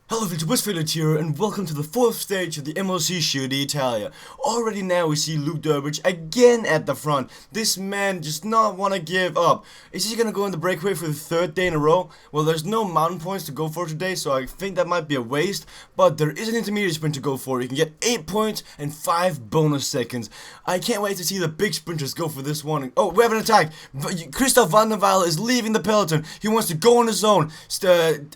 Hello Village here, and welcome to the fourth stage of the MLC Giro d'Italia. Already now we see Luke Durbridge again at the front. This man just not want to give up. Is he going to go in the breakaway for the third day in a row? Well, there's no mountain points to go for today, so I think that might be a waste. But there is an intermediate sprint to go for. You can get 8 points and 5 bonus seconds. I can't wait to see the big sprinters go for this one. Oh, we have an attack. Christoph van der Waal is leaving the peloton. He wants to go on his own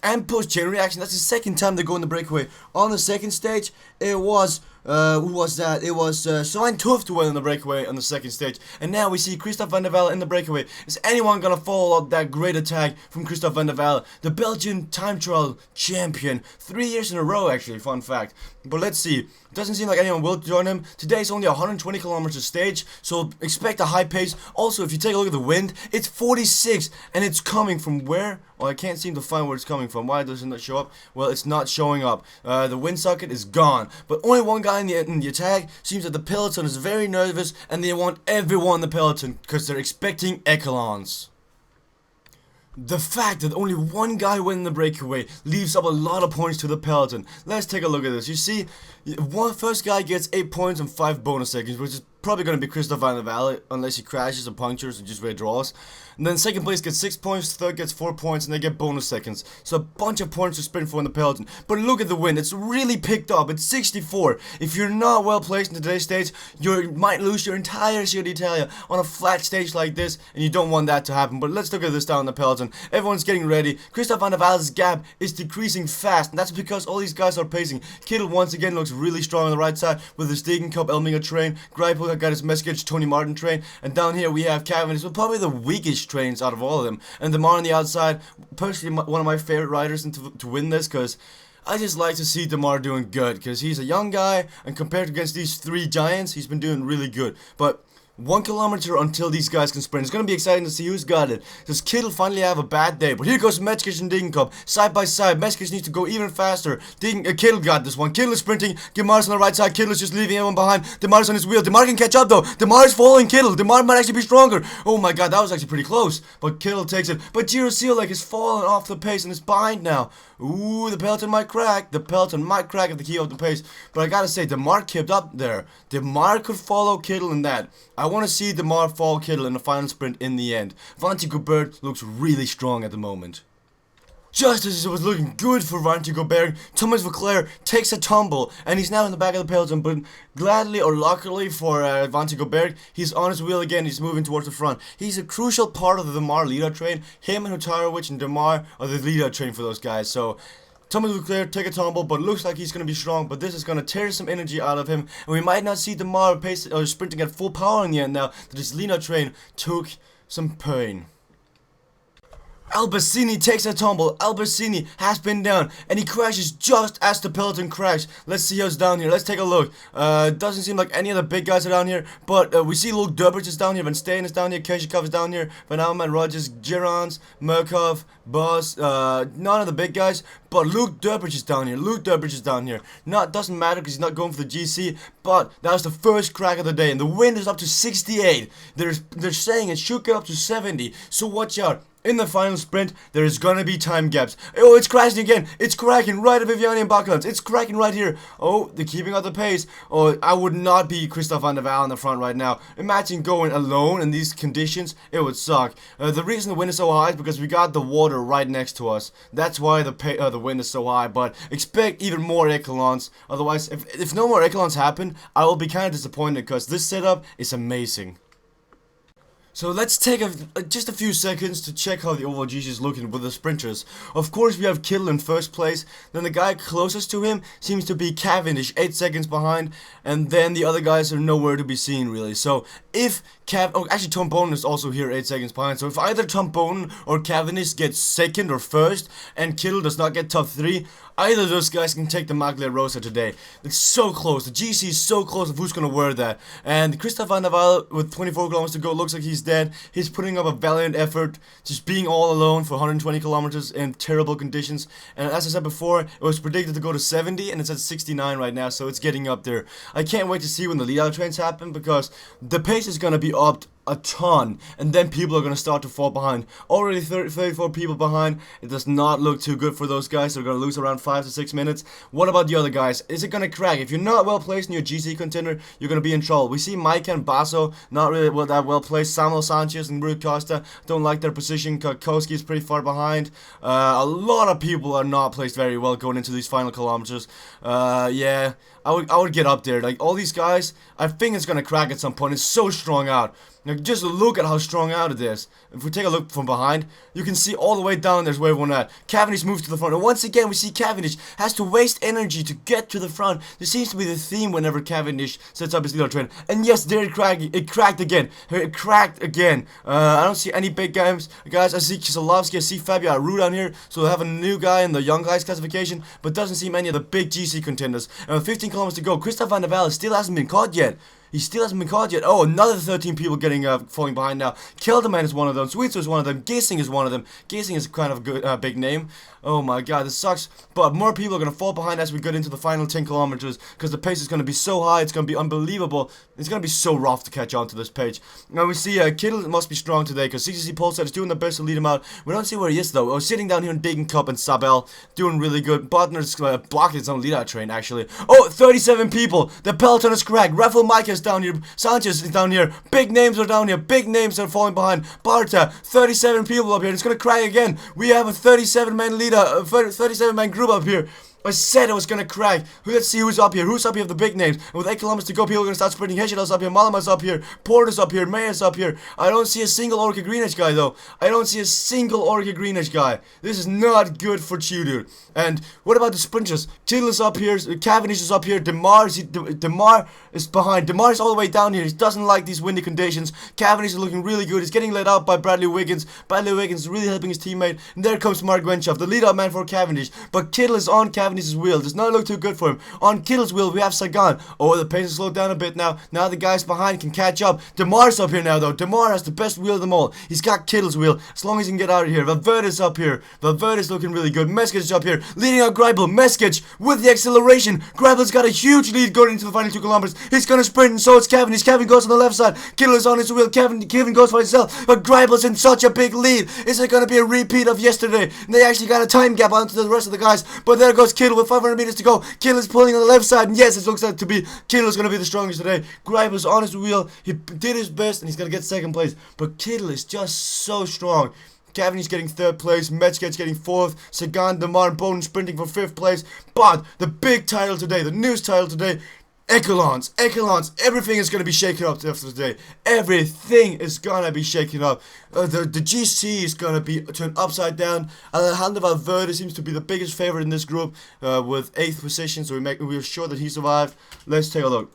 and push chain reaction. That's his second time they go in the breakaway. On the second stage, it was who was that? It was Svein Tuft who went in the breakaway on the second stage. And now we see Christoph van der Waal in the breakaway. Is anyone gonna follow up that great attack from Christoph van der Waal, the Belgian time trial champion? 3 years in a row, actually, fun fact. But let's see. It doesn't seem like anyone will join him. Today is only 120 kilometers stage, so expect a high pace. Also, if you take a look at the wind, it's 46, and it's coming from where? Well, I can't seem to find where it's coming from. Why doesn't it show up? Well, it's not showing up. The wind socket is gone, but only one guy in the attack. Seems that the peloton is very nervous, and they want everyone in the peloton because they're expecting echelons. The fact that only one guy went in the breakaway leaves up a lot of points to the peloton. Let's take a look at this. You see, first guy gets 8 points and 5 bonus seconds, which is probably going to be Christoph van der Waal, unless he crashes or punctures or just withdraws. And then second place gets 6 points, third gets 4 points, and they get bonus seconds. So a bunch of points to sprint for in the peloton. But look at the wind, it's really picked up. It's 64. If you're not well placed in today's stage, you might lose your entire Giro d'Italia on a flat stage like this, and you don't want that to happen. But let's look at this down in the peloton. Everyone's getting ready. Christoph van der Waal's gap is decreasing fast, and that's because all these guys are pacing. Kittel once again looks really strong on the right side with his Degen Cup Elminger train. Greipel got his Meskage Tony Martin train, and down here we have Cavendish with probably the weakest trains out of all of them. And Demar on the outside, personally one of my favorite riders to win this, because I just like to see Demar doing good, because he's a young guy, and compared against these three giants, he's been doing really good. But 1 kilometer until these guys can sprint. It's going to be exciting to see who's got it. Does Kittel finally have a bad day? But here goes Meskage and Degenkolb. Side by side. Meskage needs to go even faster. Kittel got this one. Kittel is sprinting. Demar's on the right side. Kittel is just leaving everyone behind. Demar's on his wheel. Demar can catch up though. Demar is following Kittel. Demar might actually be stronger. Oh my god, that was actually pretty close. But Kittel takes it. But Giro Seelek is falling off the pace and is behind now. Ooh, the peloton might crack. The peloton might crack if they keep up the pace. But I gotta say, Demar kept up there. Demar could follow Kittel in that. I want to see Demar follow Kittel in the final sprint in the end. Vanti Gobert looks really strong at the moment. Just as it was looking good for Vanti Gobert, Thomas Vauclair takes a tumble, and he's now in the back of the peloton, but gladly or luckily for Vanti Gobert, he's on his wheel again, he's moving towards the front. He's a crucial part of the Demar leader train. Him and Hutarovic and Demar are the leader train for those guys, so Thomas Vauclair take a tumble, but looks like he's going to be strong, but this is going to tear some energy out of him, and we might not see Demar pace, sprinting at full power in the end now that his leader train took some pain. Albacini takes a tumble. Albacini has been down, and he crashes just as the peloton crashed. Let's see who's down here. Let's take a look. Doesn't seem like any of the big guys are down here, but we see Luke Durbridge is down here, Van Steen is down here, Keshikov is down here, Van Alman, Rogers, Girons, Murkov, Boss, none of the big guys, but Luke Durbridge is down here. Luke Durbridge is down here. Doesn't matter because he's not going for the GC, but that was the first crack of the day, and the wind is up to 68. They're saying it should get up to 70, so watch out. In the final sprint, there is gonna be time gaps. Oh, it's crashing again. It's cracking right at Viviani and Bucklands. It's cracking right here. Oh, they're keeping up the pace. Oh, I would not be Christoph van der Waal in the front right now. Imagine going alone in these conditions. It would suck. The reason the wind is so high is because we got the water right next to us. That's why the wind is so high. But expect even more echelons. Otherwise, if no more echelons happen, I will be kind of disappointed because this setup is amazing. So let's take just a few seconds to check how the overall GC is looking with the sprinters. Of course, we have Kittel in first place. Then the guy closest to him seems to be Cavendish, 8 seconds behind. And then the other guys are nowhere to be seen, really. So if actually Tom Bonen is also here 8 seconds behind. So if either Tom Bonen or Cavendish gets second or first, and Kittel does not get top 3, either of those guys can take the Maglia Rosa today. It's so close. The GC is so close of who's going to wear that. And Christoph van der Waal, with 24 kilometers to go, looks like he's dead. He's putting up a valiant effort, just being all alone for 120 kilometers in terrible conditions. And as I said before, it was predicted to go to 70, and it's at 69 right now, so it's getting up there. I can't wait to see when the lead-out trains happen, because the pace is going to be upped a ton, and then people are going to start to fall behind. Already 34 people behind. It does not look too good for those guys. They're going to lose around 5 to 6 minutes. What about the other guys? Is it going to crack? If you're not well placed in your GC contender, you're going to be in trouble. We see Mike and Basso not really that well placed. Samuel Sanchez and Rui Costa don't like their position. Koski is pretty far behind. A lot of people are not placed very well going into these final kilometers. Yeah, I would get up there. Like all these guys, I think it's gonna crack at some point. It's so strong out. Now just look at how strong out it is. If we take a look from behind, you can see all the way down there's where everyone at. Cavendish moves to the front, and once again we see Cavendish has to waste energy to get to the front. This seems to be the theme whenever Cavendish sets up his leader train. And yes, there it cracked again. It cracked again. I don't see any big guys. I see Keselowski, I see Fabio Aru down here, so they have a new guy in the young guys classification, but doesn't seem any of the big GC contenders. And with 15 kilometers to go, Christoph Van der Velde still hasn't been caught yet. He still hasn't been caught yet. Oh, another 13 people getting falling behind now. Kelderman is one of them. Switzer is one of them. Giesing is one of them. Giesing is kind of a good, big name. Oh my god, this sucks. But more people are going to fall behind as we get into the final 10 kilometers because the pace is going to be so high. It's going to be unbelievable. It's going to be so rough to catch on to this page. Now we see Kittel must be strong today because CCC Polestar is doing their best to lead him out. We don't see where he is though. Oh, sitting down here in Degen Cup and Sabel doing really good. Botner's blocked his own lead out train actually. Oh, 37 people. The peloton is cracked. Rafael Micah is down here. Sanchez is down here. Big names are down here. Big names are falling behind. Barta, 37 people up here. It's going to crack again. We have a 37-man leader, a 37-man group up here. I said it was gonna crack. Let's see who's up here. Who's up here of the big names? And with 8 kilometers to go, people are gonna start sprinting. Hesjedal's up here, Malama's up here, Porter's up here, Mayer's up here. I don't see a single Orca Greenwich guy though. I don't see a single Orca Greenwich guy. This is not good for Tudor. And what about the sprinters? Tittle is up here, Cavendish is up here, Demar is behind. Demar is all the way down here. He doesn't like these windy conditions. Cavendish is looking really good. He's getting let out by Bradley Wiggins. Bradley Wiggins is really helping his teammate. And there comes Mark Wenschoff, the lead-out man for Cavendish. But Kittel is on Cavendish's wheel. Does not look too good for him. On Kittel's wheel, we have Sagan. Oh, the pace has slowed down a bit now. Now the guys behind can catch up. Demar's up here now, though. Demar has the best wheel of them all. He's got Kittel's wheel. As long as he can get out of here. Valverde's up here. Valverde's looking really good. Meskic is up here. Leading out Greipel. Meskic with the acceleration. Greipel's got a huge lead going into the final 2 kilometers. He's going to sprint, and so it's Cavendish. Kevin goes on the left side. Kittel is on his wheel. Kevin goes for himself. But Greipel's in such a big lead. Is it going to be a repeat of yesterday? They actually got a time gap onto the rest of the guys. But there goes Kittel with 500 meters to go. Kittel is pulling on the left side. And yes, it looks like to be Kittel's going to be the strongest today. Greipel's on his wheel. He did his best, and he's going to get 2nd place. But Kittel is just so strong. Cavendish getting 3rd place, Metzger's getting 4th, Sagan, Demar, and Bowden sprinting for 5th place. But the big title today, the news title today, Echelons, everything is going to be shaken up after today. Everything is going to be shaken up. The GC is going to be turned upside down. Alejandro Valverde seems to be the biggest favorite in this group with 8th position, so we're sure that he survived. Let's take a look.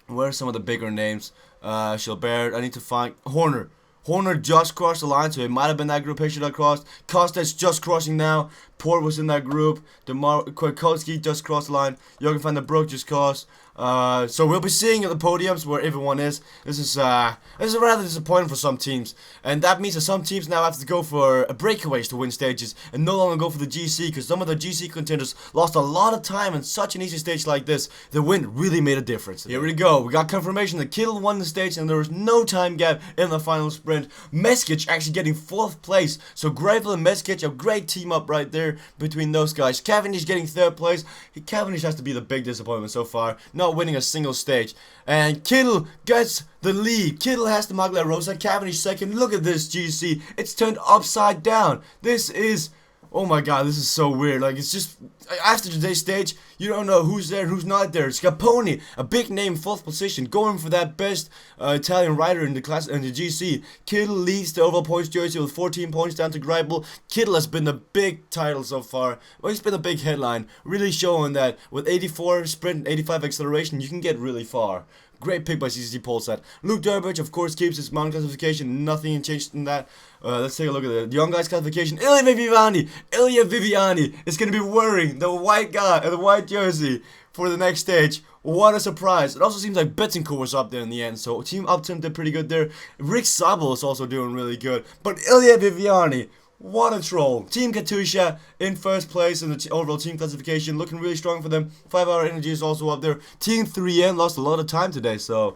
Where are some of the bigger names? Gilbert, I need to find Horner. Horner just crossed the line, so it might have been that group Hesjedal crossed. Kostas just crossing now. Port was in that group. Kwiatkowski just crossed the line. Jürgen van der Broek just crossed. So we'll be seeing at the podiums where everyone is. This is rather disappointing for some teams, and that means that some teams now have to go for breakaways to win stages and no longer go for the GC, because some of the GC contenders lost a lot of time in such an easy stage like this. The win really made a difference. Here we go. We got confirmation that Kittel won the stage and there was no time gap in the final sprint. Meskic actually getting 4th place. So Greipel and Meskic, a great team up right there between those guys. Cavendish getting 3rd place. Cavendish has to be the big disappointment so far, not winning a single stage. And Kittel gets the lead. Kittel has the Maglia Rosa. Cavendish 2nd. Look at this GC. It's turned upside down. This is... oh my god, this is so weird. Like, it's just... after today's stage, you don't know who's there and who's not there. Scarponi, a big name, 4th position, going for that best Italian rider in the class in the GC. Kittel leads the overall points jersey with 14 points down to Greipel. Kittel has been the big title so far. Well, he's been a big headline, really showing that with 84 sprint and 85 acceleration, you can get really far. Great pick by CCC Polestar. Luke Durbridge, of course, keeps his mountain classification. Nothing changed in that. Let's take a look at the young guys classification. Ilya Viviani is going to be wearing the white guy, the white jersey for the next stage. What a surprise. It also seems like Bettencourt was up there in the end, so Team Upton did pretty good there. Rick Zabel is also doing really good. But Ilya Viviani, what a troll. Team Katusha in 1st place in the overall team classification. Looking really strong for them. 5 Hour Energy is also up there. Team 3N lost a lot of time today, so...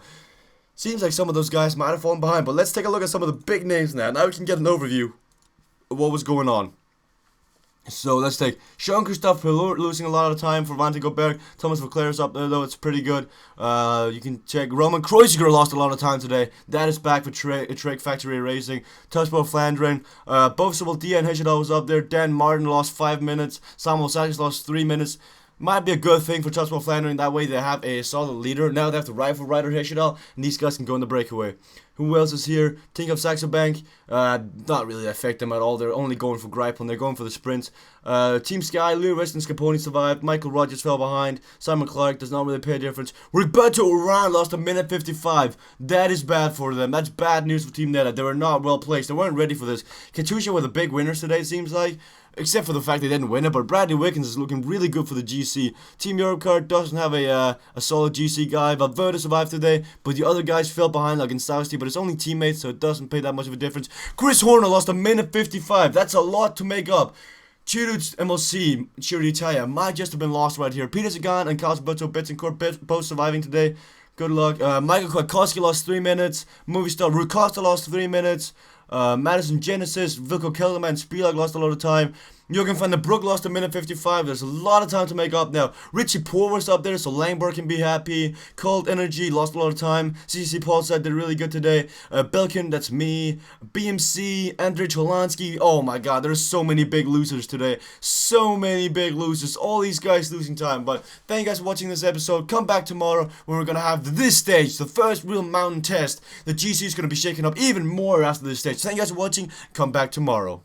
Seems like some of those guys might have fallen behind, but let's take a look at some of the big names now. Now we can get an overview of what was going on. So let's take Jean-Christophe Pellour losing a lot of time for Van Gogh. Thomas Vauclair's up there though, it's pretty good. You can check Roman Kreuziger lost a lot of time today. That is back for Trek Factory Racing. Tuspo Flandrin, both Sabaldia and Hesjedal was up there. Dan Martin lost 5 minutes. Samuel Sakis lost 3 minutes. Might be a good thing for Tuspo Flandrin, that way they have a solid leader. Now they have the rifle rider Hesjedal, and these guys can go in the breakaway. Who else is here? Think of Saxo Bank. Not really affect them at all. They're only going for Greipel. They're going for the sprints. Team Sky, Lewis and Scaponi survived. Michael Rogers fell behind. Simon Clark does not really pay a difference. Roberto Uran lost a minute 55. That is bad for them. That's bad news for Team Neta. They were not well placed. They weren't ready for this. Katusha were the big winners today, it seems like. Except for the fact they didn't win it, but Bradley Wiggins is looking really good for the GC. Team Europcar doesn't have a solid GC guy. Valverde survived today, but the other guys fell behind like in Sausti, but it's only teammates, so it doesn't pay that much of a difference. Chris Horner lost a minute 55. That's a lot to make up. Chiru's MLC, Giro d'Italia, might just have been lost right here. Peter Sagan and Carlos Butto Bittencourt both surviving today. Good luck. Michael Kwiatkowski lost 3 minutes. Movistar Rui Costa lost 3 minutes. Madison Genesis, Vilko Kelderman, Spivak lost a lot of time. Jürgen van der Broek lost a minute 55. There's a lot of time to make up now. Richie Poor was up there, so Langberg can be happy. Cold Energy lost a lot of time. CC Paul said did really good today. Belkin, that's me. BMC, Andrei Cholansky. Oh my god, there's so many big losers today. So many big losers. All these guys losing time. But thank you guys for watching this episode. Come back tomorrow when we're going to have this stage, the first real mountain test. The GC is going to be shaken up even more after this stage. Thank you guys for watching. Come back tomorrow.